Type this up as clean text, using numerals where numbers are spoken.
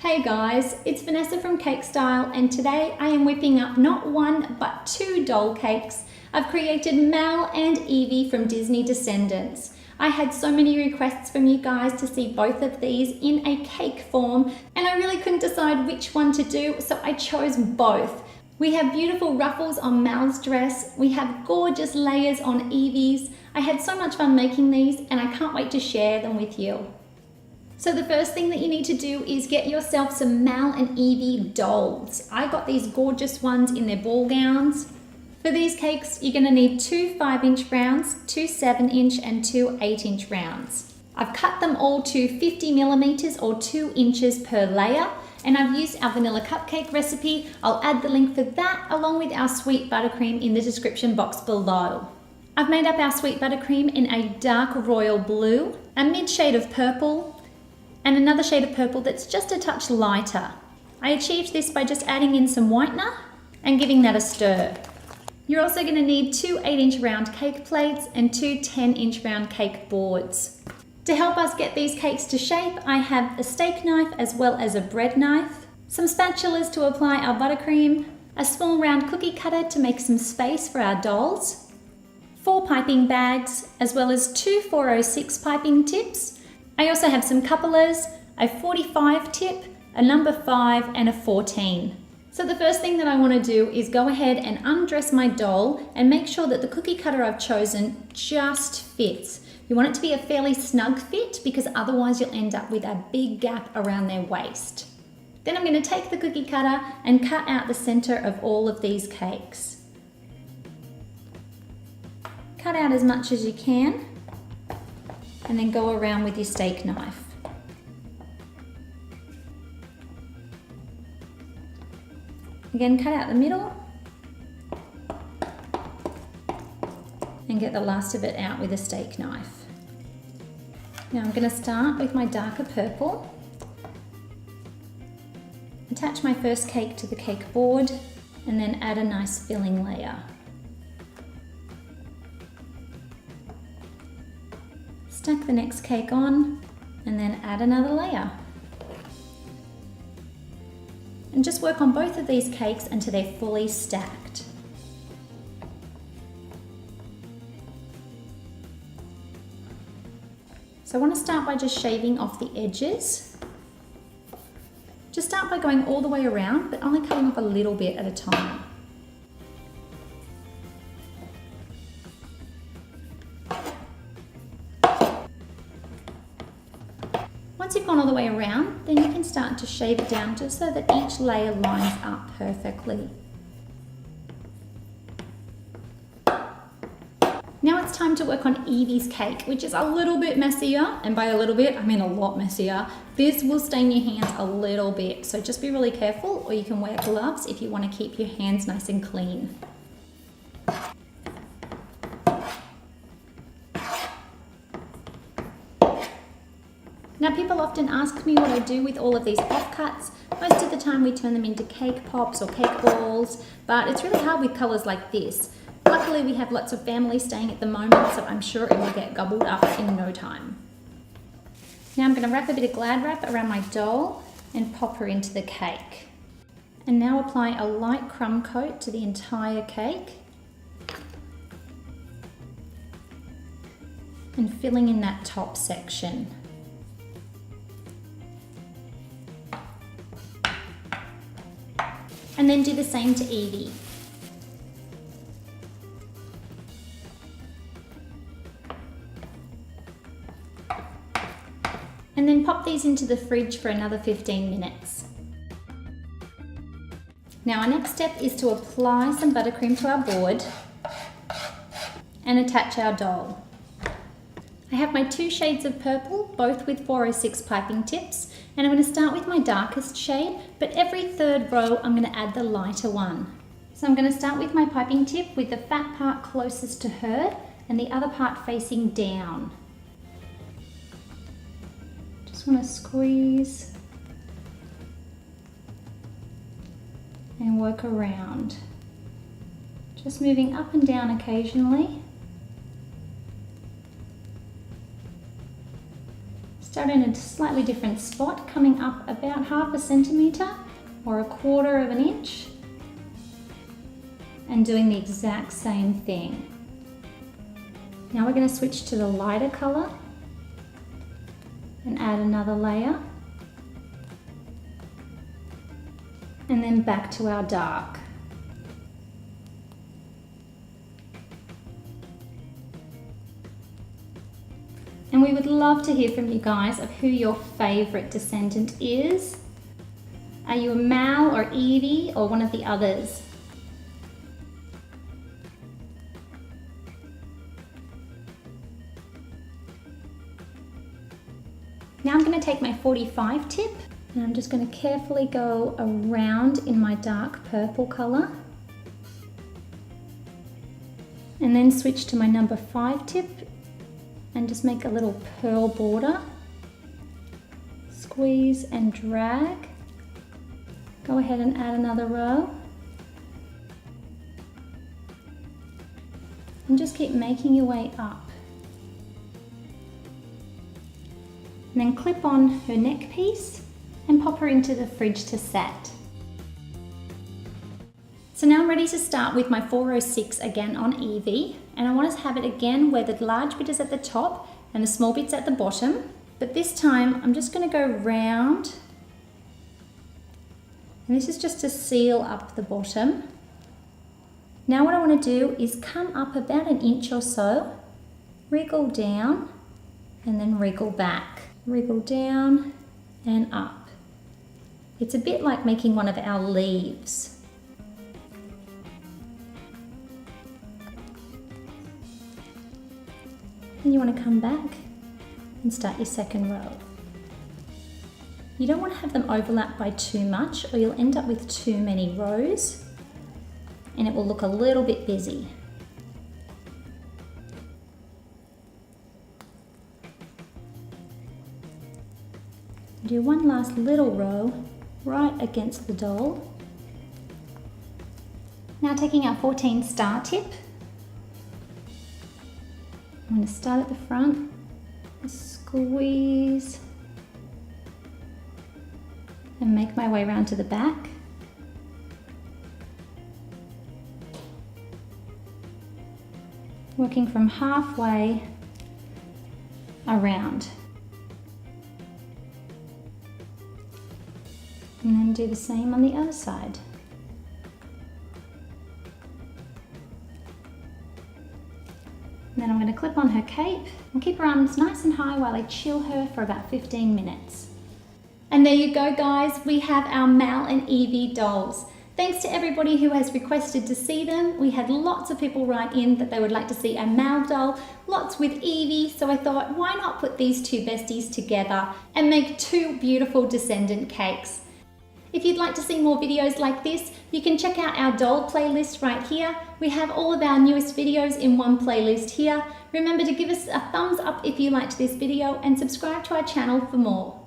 Hey guys, it's Vanessa from Cake Style, and today I am whipping up not one but two doll cakes. I've created Mal and Evie from Disney Descendants. I had so many requests from you guys to see both of these in a cake form, and I really couldn't decide which one to do, so I chose both. We have beautiful ruffles on Mal's dress, we have gorgeous layers on Evie's. I had so much fun making these and I can't wait to share them with you. So the first thing that you need to do is get yourself some Mal and Evie dolls. I got these gorgeous ones in their ball gowns. For these cakes, you're going to need two 5-inch rounds, two 7-inch and two 8-inch rounds. I've cut them all to 50 millimeters or 2 inches per layer, and I've used our vanilla cupcake recipe. I'll add the link for that along with our sweet buttercream in the description box below. I've made up our sweet buttercream in a dark royal blue, a mid shade of purple, and another shade of purple that's just a touch lighter. I achieved this by just adding in some whitener and giving that a stir. You're also going to need two 8-inch round cake plates and two 10-inch round cake boards. To help us get these cakes to shape, I have a steak knife as well as a bread knife, some spatulas to apply our buttercream, a small round cookie cutter to make some space for our dolls, 4 piping bags, as well as two 406 piping tips. I also have some couplers, a 45 tip, a number 5 and a 14. So the first thing that I want to do is go ahead and undress my doll and make sure that the cookie cutter I've chosen just fits. You want it to be a fairly snug fit because otherwise you'll end up with a big gap around their waist. Then I'm going to take the cookie cutter and cut out the center of all of these cakes. Cut out as much as you can, and then go around with your steak knife. Again, cut out the middle and get the last of it out with a steak knife. Now I'm going to start with my darker purple. Attach my first cake to the cake board and then add a nice filling layer. Stack the next cake on and then add another layer. And just work on both of these cakes until they're fully stacked. So I want to start by just shaving off the edges. Just start by going all the way around, but only cutting off a little bit at a time. Once you've gone all the way around, then you can start to shave it down just so that each layer lines up perfectly. Now it's time to work on Evie's cake, which is a little bit messier, and by a little bit, I mean a lot messier. This will stain your hands a little bit, so just be really careful, or you can wear gloves if you want to keep your hands nice and clean. Now people often ask me what I do with all of these offcuts. Most of the time we turn them into cake pops or cake balls, but it's really hard with colours like this. Luckily we have lots of family staying at the moment, so I'm sure it will get gobbled up in no time. Now I'm going to wrap a bit of Glad wrap around my doll and pop her into the cake. And now apply a light crumb coat to the entire cake. And filling in that top section. And then do the same to Evie. And then pop these into the fridge for another 15 minutes. Now our next step is to apply some buttercream to our board and attach our doll. I have my two shades of purple, both with 406 piping tips, and I'm going to start with my darkest shade, but every third row I'm going to add the lighter one. So I'm going to start with my piping tip with the fat part closest to her and the other part facing down. Just want to squeeze and work around. Just moving up and down occasionally. Start in a slightly different spot, coming up about 1/2 centimetre or 1/4 inch, and doing the exact same thing. Now we're going to switch to the lighter colour and add another layer, and then back to our dark. And we would love to hear from you guys of who your favourite Descendant is. Are you a Mal or Evie or one of the others? Now I'm going to take my 45 tip and I'm just going to carefully go around in my dark purple colour, and then switch to my number 5 tip and just make a little pearl border. Squeeze and drag. Go ahead and add another row. And just keep making your way up. And then clip on her neck piece and pop her into the fridge to set. So now I'm ready to start with my 406 again on Evie, and I want to have it again where the large bit is at the top and the small bit's at the bottom, but this time I'm just going to go round, and this is just to seal up the bottom. Now what I want to do is come up about 1 inch or so, wriggle down and then wriggle back. Wriggle down and up. It's a bit like making one of our leaves. Then you want to come back and start your second row. You don't want to have them overlap by too much or you'll end up with too many rows and it will look a little bit busy. Do one last little row right against the doll. Now taking our 14 star tip, I'm going to start at the front, squeeze, and make my way around to the back. Working from halfway around. And then do the same on the other side. And then I'm going to clip on her cape and keep her arms nice and high while I chill her for about 15 minutes. And there you go guys, we have our Mal and Evie dolls. Thanks to everybody who has requested to see them. We had lots of people write in that they would like to see a Mal doll, lots with Evie, so I thought why not put these two besties together and make 2 beautiful Descendant cakes. If you'd like to see more videos like this, you can check out our doll playlist right here. We have all of our newest videos in one playlist here. Remember to give us a thumbs up if you liked this video and subscribe to our channel for more.